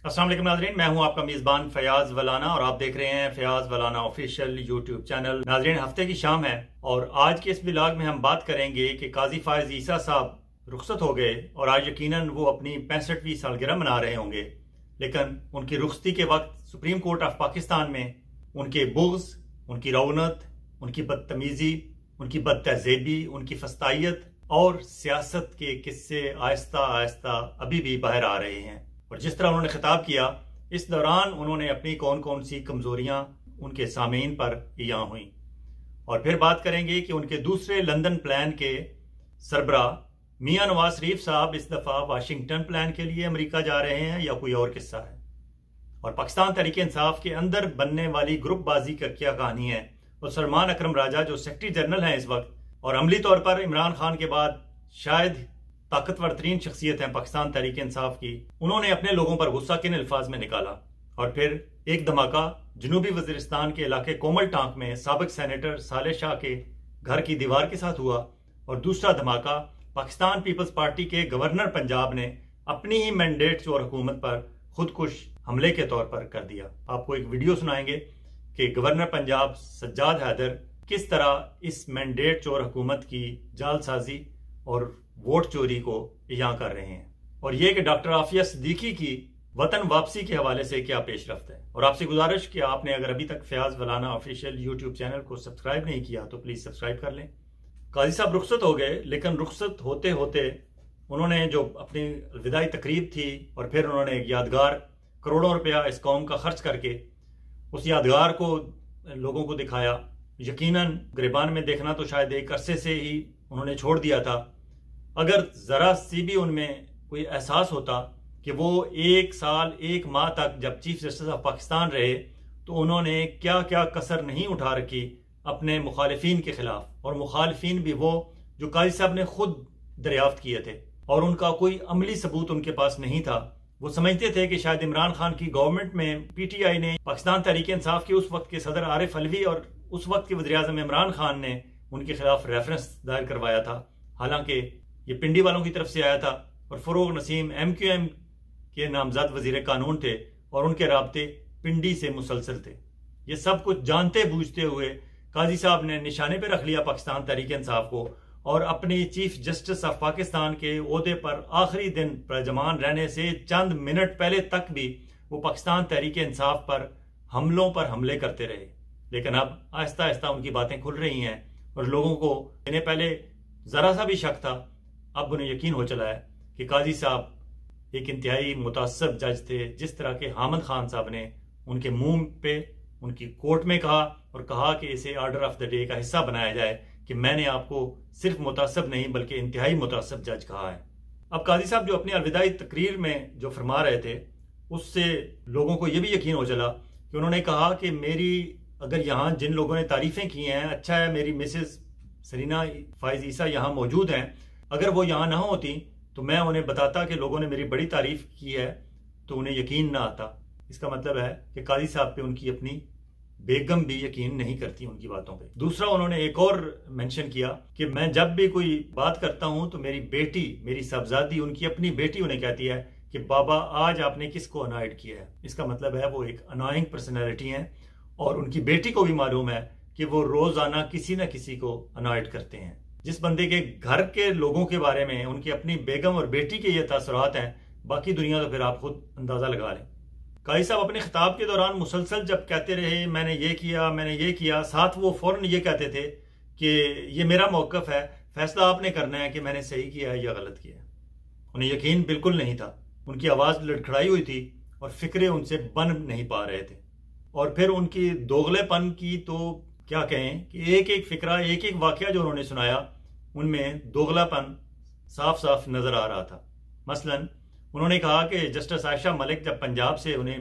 अस्सलाम वालेकुम नाज़रीन, मैं हूं आपका मेज़बान फयाज वलाना और आप देख रहे हैं फयाज वलाना ऑफिशियल यूट्यूब चैनल। नाज़रीन, हफ्ते की शाम है और आज के इस व्लॉग में हम बात करेंगे कि काजी फायज ईसा साहब रुखसत हो गए और आज यकीनन वो अपनी 65वीं सालगिरह मना रहे होंगे। लेकिन उनकी रुखसती के वक्त सुप्रीम कोर्ट ऑफ पाकिस्तान में उनके बुग़्ज़, उनकी रौनत, उनकी बदतमीज़ी, उनकी बदतहज़ीबी, उनकी फस्तायत और सियासत के किस्से आहिस्ता आहिस्ता अभी भी बाहर आ रहे हैं। और जिस तरह उन्होंने खिताब किया, इस दौरान उन्होंने अपनी कौन कौन सी कमजोरियां उनके सामीन पर इयां हुई। और फिर बात करेंगे कि उनके दूसरे लंदन प्लान के सरबरा मियां नवाज शरीफ साहब इस दफा वाशिंगटन प्लान के लिए अमेरिका जा रहे हैं या कोई और किस्सा है। और पाकिस्तान तहरीक इंसाफ के अंदर बनने वाली ग्रुपबाजी का क्या कहानी है। और सलमान अकरम राजा जो सेक्रेटरी जनरल हैं इस वक्त और अमली तौर पर इमरान खान के बाद शायद ताकतवर तरीन शख्सियत है पाकिस्तान तहरीक इंसाफ की, उन्होंने अपने लोगों पर गुस्सा किन अल्फाज में निकाला। और फिर एक धमाका जनूबी वजीरिस्तान के इलाके कोमल टांक में साबिक सेनेटर साले शाह के घर की दीवार के साथ हुआ। और दूसरा धमाका पाकिस्तान पीपल्स पार्टी के गवर्नर पंजाब ने अपनी ही मैंडेट चोर हुकूमत पर खुदकुश हमले के तौर पर कर दिया। आपको एक वीडियो सुनाएंगे कि गवर्नर पंजाब सज्जाद हैदर किस तरह इस मैंडेट चोर हुकूमत की जालसाजी और वोट चोरी को यहाँ कर रहे हैं। और यह कि डॉक्टर आफिया सिद्दीकी की वतन वापसी के हवाले से क्या पेशरफ्त है। और आपसे गुजारिश कि आपने अगर अभी तक फयाज वलाना ऑफिशियल यूट्यूब चैनल को सब्सक्राइब नहीं किया तो प्लीज सब्सक्राइब कर लें। काजी साहब रुखसत हो गए, लेकिन रुखसत होते होते उन्होंने जो अपनी अलविदाई तकरीब थी और फिर उन्होंने एक यादगार करोड़ों रुपया इस कौम का खर्च करके उस यादगार को लोगों को दिखाया। यकीनन गिरबान में देखना तो शायद एक अरसे से ही उन्होंने छोड़ दिया था। अगर जरा सी भी उनमें कोई एहसास होता कि वो 1 साल 1 माह तक जब चीफ जस्टिस ऑफ पाकिस्तान रहे तो उन्होंने क्या क्या कसर नहीं उठा रखी अपने मुखालिफिन के खिलाफ, और मुखालिफिन भी वो जो काजी साहब ने खुद दरियाफ्त किए थे और उनका कोई अमली सबूत उनके पास नहीं था। वो समझते थे कि शायद इमरान खान की गवर्नमेंट में पीटीआई ने पाकिस्तान तहरीक इंसाफ के उस वक्त के सदर आरिफ अलवी और उस वक्त के वज़ीर आज़म इमरान खान ने उनके खिलाफ रेफरेंस दायर करवाया था। हालांकि ये पिंडी वालों की तरफ से आया था और फरोग नसीम MQM के नामजद वजीर कानून थे और उनके राब्ते पिंडी से मुसलसल थे। ये सब कुछ जानते बूझते हुए काजी साहब ने निशाने पर रख लिया पाकिस्तान तहरीक इंसाफ को और अपनी चीफ जस्टिस ऑफ पाकिस्तान के ओहदे पर आखिरी दिन प्रजमान रहने से चंद मिनट पहले तक भी वो पाकिस्तान तहरीक इंसाफ पर हमलों पर हमले करते रहे। लेकिन अब आहिस्ता आहिस्ता उनकी बातें खुल रही हैं और लोगों को इन्हें पहले जरा सा भी शक था, अब उन्हें यकीन हो चला है कि काजी साहब एक इंतहाई मुतासब जज थे। जिस तरह के हामिद खान साहब ने उनके मुंह पे उनकी कोर्ट में कहा और कहा कि इसे ऑर्डर ऑफ द डे का हिस्सा बनाया जाए कि मैंने आपको सिर्फ मुतासब नहीं बल्कि इंतहाई मुतासब जज कहा है। अब काजी साहब जो अपनी अलविदाई तकरीर में जो फरमा रहे थे उससे लोगों को यह भी यकीन हो चला कि उन्होंने कहा कि मेरी अगर यहाँ जिन लोगों ने तारीफें की हैं, अच्छा है मेरी मिसेस सरीना फायज ईसा यहाँ मौजूद हैं, अगर वो यहाँ ना होती तो मैं उन्हें बताता कि लोगों ने मेरी बड़ी तारीफ की है तो उन्हें यकीन ना आता। इसका मतलब है कि काजी साहब पे उनकी अपनी बेगम भी यकीन नहीं करती उनकी बातों पे। दूसरा उन्होंने एक और मेंशन किया कि मैं जब भी कोई बात करता हूं तो मेरी बेटी, मेरी साहबजादी, उनकी अपनी बेटी उन्हें कहती है कि बाबा आज आपने किसको अनॉयड किया है। इसका मतलब है वो एक अनॉइंग पर्सनैलिटी है और उनकी बेटी को भी मालूम है कि वो रोजाना किसी न किसी को अनॉयड करते हैं। जिस बंदे के घर के लोगों के बारे में उनकी अपनी बेगम और बेटी के ये तासुरात हैं, बाकी दुनिया तो फिर आप खुद अंदाजा लगा लें। काजी साहब अपने खिताब के दौरान मुसलसल जब कहते रहे मैंने ये किया, मैंने ये किया, साथ वो फौरन ये कहते थे कि ये मेरा मौकफ है, फैसला आपने करना है कि मैंने सही किया है या गलत किया है। उन्हें यकीन बिल्कुल नहीं था, उनकी आवाज लड़खड़ाई हुई थी और फिक्रे उनसे बन नहीं पा रहे थे। और फिर उनकी दोगलेपन की तो क्या कहें कि एक एक फिक्रा, एक एक वाकया जो उन्होंने सुनाया उनमें दोगलापन साफ साफ नजर आ रहा था। मसलन उन्होंने कहा कि जस्टिस आयशा मलिक जब पंजाब से उन्हें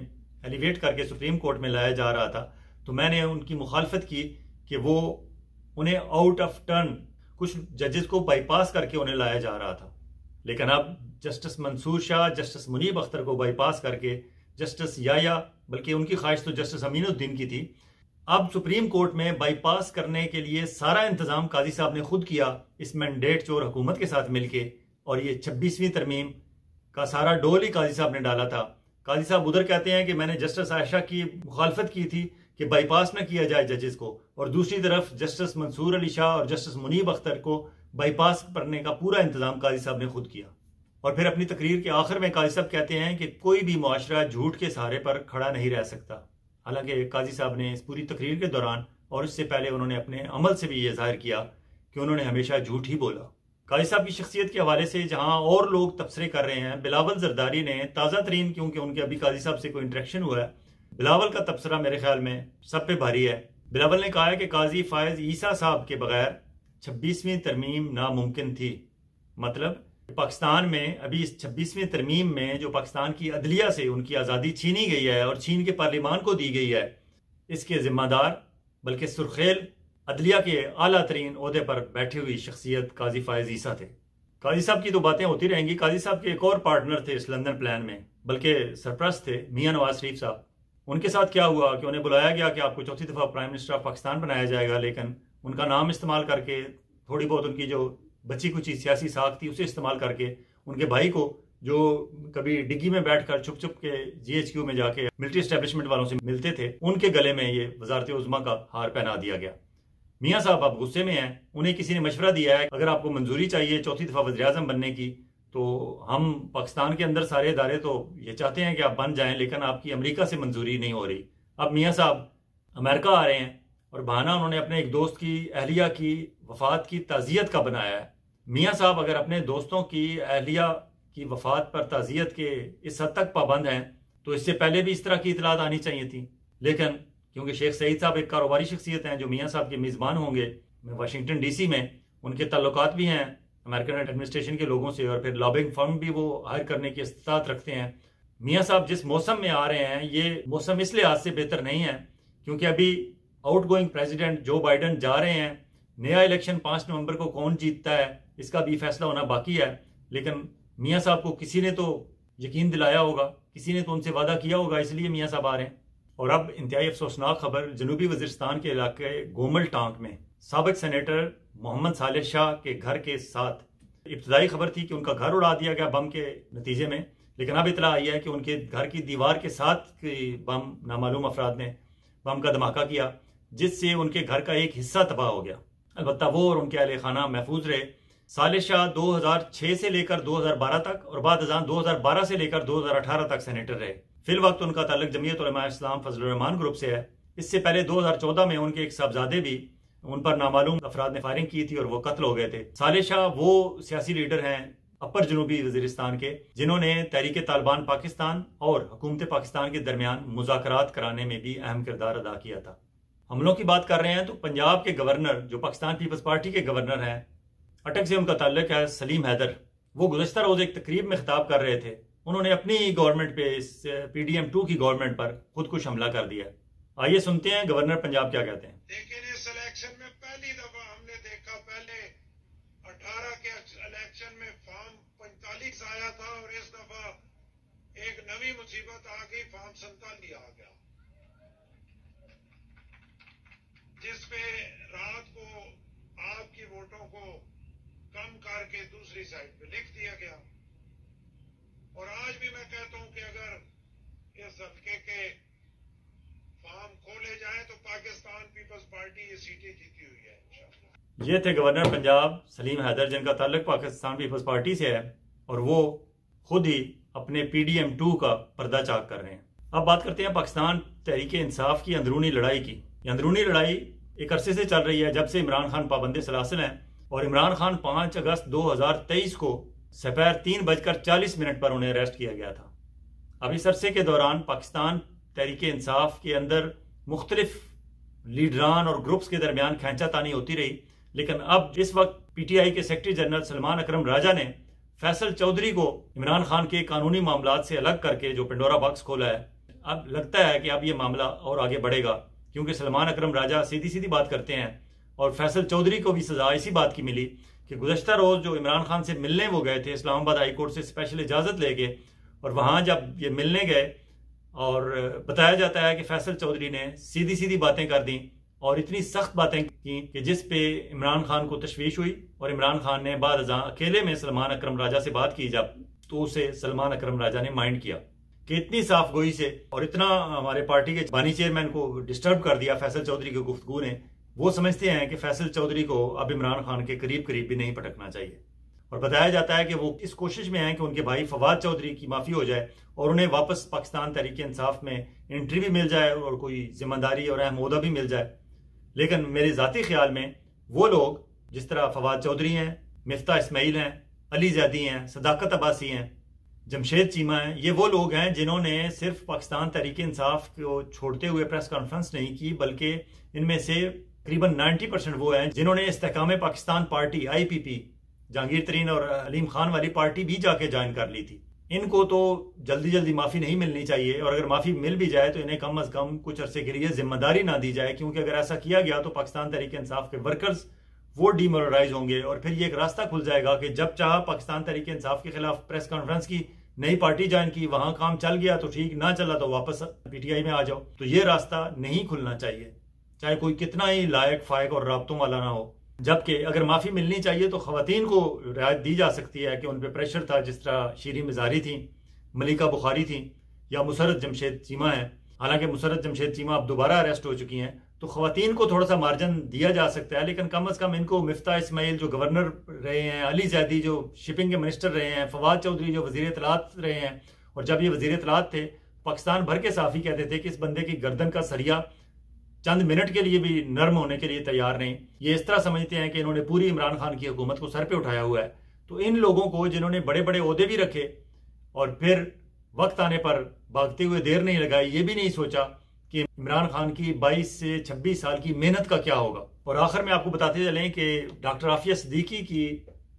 एलिवेट करके सुप्रीम कोर्ट में लाया जा रहा था तो मैंने उनकी मुखालफत की कि वो उन्हें आउट ऑफ टर्न कुछ जजेस को बाईपास करके उन्हें लाया जा रहा था। लेकिन अब जस्टिस मंसूर शाह, जस्टिस मुनीब अख्तर को बाईपास करके जस्टिस याया, बल्कि उनकी ख्वाहिश तो जस्टिस अमीनुद्दीन की थी, अब सुप्रीम कोर्ट में बाईपास करने के लिए सारा इंतजाम काजी साहब ने खुद किया इस मैंडेट चोर हुकूमत के साथ मिलके। और ये 26वीं तरमीम का सारा डोल ही काजी साहब ने डाला था काजी साहब उधर कहते हैं कि मैंने जस्टिस आयशा की मुखालफत की थी कि बाईपास न किया जाए जजेस को, और दूसरी तरफ जस्टिस मंसूर अली शाह और जस्टिस मुनीब अख्तर को बाईपास करने का पूरा इंतजाम काजी साहब ने खुद किया। और फिर अपनी तकरीर के आखिर में काजी साहब कहते हैं कि कोई भी मुआशरा झूठ के सहारे पर खड़ा नहीं रह सकता। हालांकि काजी साहब ने इस पूरी तकरीर के दौरान और इससे पहले उन्होंने अपने अमल से भी ये जाहिर किया कि उन्होंने हमेशा झूठ ही बोला। काजी साहब की शख्सियत के हवाले से जहां और लोग तबसरे कर रहे हैं, बिलावल जरदारी ने ताज़ा तरीन, क्योंकि उनके अभी काजी साहब से कोई इंटरेक्शन हुआ है, बिलावल का तबसरा मेरे ख्याल में सब पे भारी है। बिलावल ने कहा है कि काजी फायज ईसा साहब के बगैर 26वीं तरमीम नामुमकिन थी। मतलब पाकिस्तान में अभी इस 26वीं तरमीम में जो पाकिस्तान की अदलिया से उनकी आज़ादी छीनी गई है और छीन के पार्लिमान को दी गई है, इसके जिम्मेदार बल्कि सुरखेल अदलिया के आला तरीन ओहदे पर बैठी हुई शख्सियत काजी फायज ईसा थे। काजी साहब की तो बातें होती रहेंगी। काजी साहब के एक और पार्टनर थे इस लंदन प्लान में, बल्कि सरप्रस्त थे, मियां नवाज शरीफ साहब। उनके साथ क्या हुआ कि उन्हें बुलाया गया कि आपको चौथी दफ़ा प्राइम मिनिस्टर ऑफ पाकिस्तान बनाया जाएगा, लेकिन उनका नाम इस्तेमाल करके, थोड़ी बहुत उनकी जो बची कुछ सियासी साख थी उसे इस्तेमाल करके, उनके भाई को जो कभी डिग्गी में बैठकर छुप छुप के GHQ में जाके मिलिट्री एस्टेब्लिशमेंट वालों से मिलते थे, उनके गले में ये वजारत उज़्मा का हार पहना दिया गया। मियाँ साहब अब गुस्से में हैं। उन्हें किसी ने मशवरा दिया है अगर आपको मंजूरी चाहिए चौथी दफ़ा वज़ीर-ए-आज़म बनने की, तो हम पाकिस्तान के अंदर सारे इदारे तो ये चाहते हैं कि आप बन जाएं, लेकिन आपकी अमेरिका से मंजूरी नहीं हो रही। अब मियाँ साहब अमेरिका आ रहे हैं और बहाना उन्होंने अपने एक दोस्त की अहलिया की वफात की ताज़ियत का बनाया है। मियाँ साहब अगर अपने दोस्तों की अहलिया की वफात पर ताज़ियत के इस हद तक पाबंद हैं तो इससे पहले भी इस तरह की इतलात आनी चाहिए थी, लेकिन क्योंकि शेख सईद साहब एक कारोबारी शख्सियत हैं जो मियाँ साहब के मेज़बान होंगे वाशिंगटन DC में, उनके ताल्लुकात भी हैं अमेरिकन एडमिनिस्ट्रेशन के लोगों से, और फिर लॉबिंग फर्म भी वो हायर करने की इस्तात रखते हैं। मियाँ साहब जिस मौसम में आ रहे हैं, ये मौसम इस लिहाज से बेहतर नहीं है क्योंकि अभी आउट गोइंग प्रेसिडेंट जो बाइडन जा रहे हैं। नया इलेक्शन 5 नवंबर को कौन जीतता है इसका भी फैसला होना बाकी है, लेकिन मियाँ साहब को किसी ने तो यकीन दिलाया होगा, किसी ने तो उनसे वादा किया होगा, इसलिए मियाँ साहब आ रहे हैं। और अब इंतहाई अफसोसनाक खबर, जनूबी वजीरिस्तान के इलाके गोमल टांक में साबिक सेनेटर मोहम्मद सालेह शाह के घर के साथ इब्तदाई खबर थी कि उनका घर उड़ा दिया गया बम के नतीजे में, लेकिन अब इतला आई है कि उनके घर की दीवार के साथ बम नामालूम अफराद ने बम का धमाका किया, जिससे उनके घर का एक हिस्सा तबाह हो गया। अलबत्ता वो और उनके अहले खाना महफूज रहे। सालेह शाह 2006 से लेकर 2012 तक और बाद 2012 से लेकर 2018 तक सेनेटर रहे। फिल वक्त उनका ताल्लुक जमीयत उलमा इस्लाम फजलुर रहमान ग्रुप से है। इससे पहले 2014 में उनके एक साहबजादे भी, उन पर नामालूम अफराद ने फायरिंग की थी और वो कत्ल हो गए थे। सालेह शाह वो सियासी लीडर हैं अपर जनूबी वजीरिस्तान के जिन्होंने तहरीक तालिबान पाकिस्तान और हुकूमत पाकिस्तान के दरमियान मुज़ाकरात कराने में भी अहम किरदार अदा किया था। हमलों की बात कर रहे हैं तो पंजाब के गवर्नर जो पाकिस्तान पीपल्स पार्टी के गवर्नर हैं, अटक से उनका ताल्लुक है, सलीम हैदर, वो गुज़श्ता रोज एक तकरीब में खिताब कर रहे थे। उन्होंने अपनी गवर्नमेंट पे, इस PDM2 की गवर्नमेंट पर खुदकुश हमला कर दिया। आइए सुनते हैं गवर्नर पंजाब क्या कहते हैं। लेकिन इस इलेक्शन में पहली दफा हमने देखा, पहले 18 के इलेक्शन में फॉर्म 45 आया था और इस दफा एक नवी मुसीबत आ गई, फॉर्म 47 आ गया, जिसपे रात को आपकी वोटों को कम करके दूसरी साइड पे लिख दिया गया। और आज भी मैं कहता हूं कि अगर इस हल्के के फॉर्म खोले जाए तो पाकिस्तान पीपल्स पार्टी ये सीटें जीती हुई है इंशाअल्लाह। ये थे गवर्नर पंजाब सलीम हैदर, जिनका ताल्लुक पाकिस्तान पीपल्स पार्टी से है और वो खुद ही अपने PDM2 का पर्दा चाक कर रहे हैं। अब बात करते हैं पाकिस्तान तहरीक इंसाफ की अंदरूनी लड़ाई की। ये अंदरूनी लड़ाई एक अरसे से चल रही है, जब से इमरान खान पाबंदे सलासिल हैं, और इमरान खान 5 अगस्त 2023 को सपहर 3:40 पर उन्हें अरेस्ट किया गया था। अब इस अरसे के दौरान पाकिस्तान तहरीक इंसाफ के अंदर मुख्तलिफ लीडरान और ग्रुप्स के दरमियान खींचातानी होती रही, लेकिन अब इस वक्त PTI के सेक्रेटरी जनरल सलमान अकरम राजा ने फैसल चौधरी को इमरान खान के कानूनी मामलात से अलग करके जो पेंडोरा बॉक्स खोला है, अब लगता है कि अब ये मामला और आगे बढ़ेगा, क्योंकि सलमान अकरम राजा सीधी सीधी बात करते हैं और फैसल चौधरी को भी सजा इसी बात की मिली कि गुज़श्ता रोज जो इमरान खान से मिलने वो गए थे इस्लामाबाद हाई कोर्ट से स्पेशल इजाज़त लेके, और वहाँ जब ये मिलने गए और बताया जाता है कि फैसल चौधरी ने सीधी सीधी बातें कर दी और इतनी सख्त बातें की कि जिस पे इमरान खान को तशवीश हुई और इमरान खान ने बाद अकेले में सलमान अकरम राजा से बात की जब, तो उसे सलमान अकरम राजा ने माइंड किया। कि इतनी साफ गोई से और इतना हमारे पार्टी के बानी चेयरमैन को डिस्टर्ब कर दिया फैसल चौधरी की गुफ्तगू ने, वो समझते हैं कि फैसल चौधरी को अब इमरान खान के करीब करीब भी नहीं पटकना चाहिए। और बताया जाता है कि वो इस कोशिश में हैं कि उनके भाई फवाद चौधरी की माफ़ी हो जाए और उन्हें वापस पाकिस्तान तहरीक इंसाफ में एंट्री भी मिल जाए और कोई जिम्मेदारी और अहम ओहदा भी मिल जाए। लेकिन मेरे ज़ाती ख्याल में वो लोग जिस तरह फवाद चौधरी हैं, मिफ्ता इस्माइल हैं, अली जैदी हैं, सदाकत अब्बासी हैं, जमशेद चीमा हैं, ये वो लोग हैं जिन्होंने सिर्फ पाकिस्तान तहरीक इंसाफ को छोड़ते हुए प्रेस कॉन्फ्रेंस नहीं की, बल्कि इनमें से तकरीबन 90% वो हैं जिन्होंने इस्तेहकाम पाकिस्तान पार्टी IPP जहांगीर तरीन और अलीम खान वाली पार्टी भी जाके ज्वाइन कर ली थी। इनको तो जल्दी जल्दी माफ़ी नहीं मिलनी चाहिए, और अगर माफ़ी मिल भी जाए तो इन्हें कम अज़ कम कुछ अरसे के लिए जिम्मेदारी ना दी जाए, क्योंकि अगर ऐसा किया गया तो पाकिस्तान तहरीक इंसाफ के वर्कर्स वो डिमोरलाइज होंगे और फिर ये एक रास्ता खुल जाएगा कि जब चाह पाकिस्तान तहरीक इंसाफ के खिलाफ प्रेस कॉन्फ्रेंस की, नई पार्टी ज्वाइन की, वहां काम चल गया तो ठीक, ना चला तो वापस PTI में आ जाओ। तो ये रास्ता नहीं खुलना चाहिए, चाहे कोई कितना ही लायक फायक और राब्तों वाला ना हो। जबकि अगर माफ़ी मिलनी चाहिए तो खवातीन को रियायत दी जा सकती है कि उन पर प्रेशर था, जिस तरह शीरी मिजारी थी, मलिका बुखारी थी या मुसरत जमशेद चीमा है। हालांकि मुसरत जमशेद चीमा अब दोबारा अरेस्ट हो चुकी हैं, तो खवातीन को थोड़ा सा मार्जिन दिया जा सकता है, लेकिन कम अज़ कम इनको मिफ्ता इस्माइल जो गवर्नर रहे हैं, अली जैदी जो शिपिंग के मिनिस्टर रहे हैं, फवाद चौधरी जो वज़ीर इत्तलात रहे हैं, और जब ये वज़ीर इत्तलात थे पाकिस्तान भर के साफ़ी कहते थे कि इस बंदे की गर्दन का सरिया चंद मिनट के लिए भी नर्म होने के लिए तैयार नहीं। ये इस तरह समझते हैं कि इन्होंने पूरी इमरान खान की हुकूमत को सर पे उठाया हुआ है। तो इन लोगों को जिन्होंने बड़े बड़े ओहदे भी रखे और फिर वक्त आने पर भागते हुए देर नहीं लगाई, ये भी नहीं सोचा कि इमरान खान की 22 से 26 साल की मेहनत का क्या होगा। और आखिर में आपको बताते चलें कि डॉक्टर आफिया सिद्दीकी की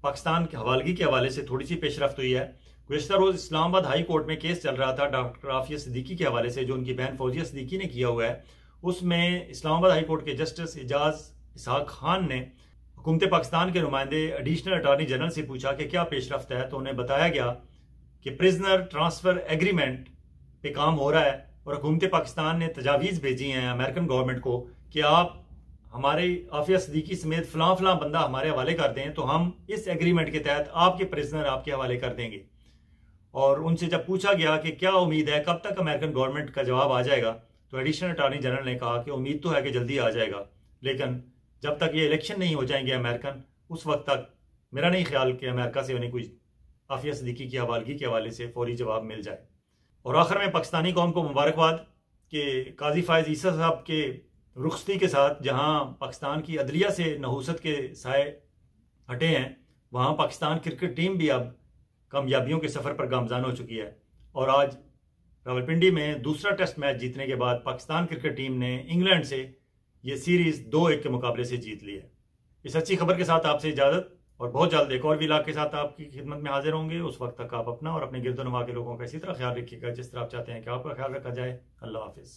पाकिस्तान की हवालगी के हवाले से थोड़ी सी पेशरफ्त हुई है। गुज़िश्ता रोज इस्लामाबाद हाई कोर्ट में केस चल रहा था डॉक्टर आफिया सिद्दीकी के हवाले से, जो उनकी बहन फौजिया सिद्दीकी ने किया हुआ है। उसमें इस्लामाबाद हाई कोर्ट के जस्टिस एजाज इसहाक खान ने हुकूमत पाकिस्तान के नुमाइंदे एडिशनल अटॉर्नी जनरल से पूछा कि क्या पेशरफ्त है, तो उन्हें बताया गया कि प्रिजनर ट्रांसफर एग्रीमेंट पे काम हो रहा है और हुकूमत पाकिस्तान ने तजावीज़ भेजी हैं अमेरिकन गवर्नमेंट को कि आप हमारे आफिया सिद्दीकी समेत फलां फलां बंदा हमारे हवाले कर दें, तो हम इस एग्रीमेंट के तहत आपके प्रिजनर आपके हवाले कर देंगे। और उनसे जब पूछा गया कि क्या उम्मीद है, कब तक अमेरिकन गवर्नमेंट का जवाब आ जाएगा, तो एडिशनल अटॉर्नी जनरल ने कहा कि उम्मीद तो है कि जल्दी आ जाएगा, लेकिन जब तक ये इलेक्शन नहीं हो जाएंगे अमेरिकन, उस वक्त तक मेरा नहीं ख्याल कि अमेरिका से उन्हें कुछ आफिया सिद्दीकी की हवालगी के हवाले से फौरी जवाब मिल जाए। और आखिर में पाकिस्तानी कौम को मुबारकबाद कि काजी फायज ईसा साहब के रुखसती के साथ जहां पाकिस्तान की अदलिया से नहूसत के साए हटे हैं, वहां पाकिस्तान क्रिकेट टीम भी अब कामयाबियों के सफ़र पर गामजान हो चुकी है। और आज रावलपिंडी में दूसरा टेस्ट मैच जीतने के बाद पाकिस्तान क्रिकेट टीम ने इंग्लैंड से ये सीरीज़ 2-1 के मुकाबले से जीत ली है। इस अच्छी खबर के साथ आपसे इजाज़त, और बहुत जल्द एक और व्लॉग के साथ आपकी खिदमत में हाजिर होंगे। उस वक्त तक आप अपना और अपने गिरदोनवा के लोगों का इसी तरह ख्याल रखिएगा जिस तरह आप चाहते हैं कि आपका ख्याल रखा जाए। अल्लाह हाफिज़।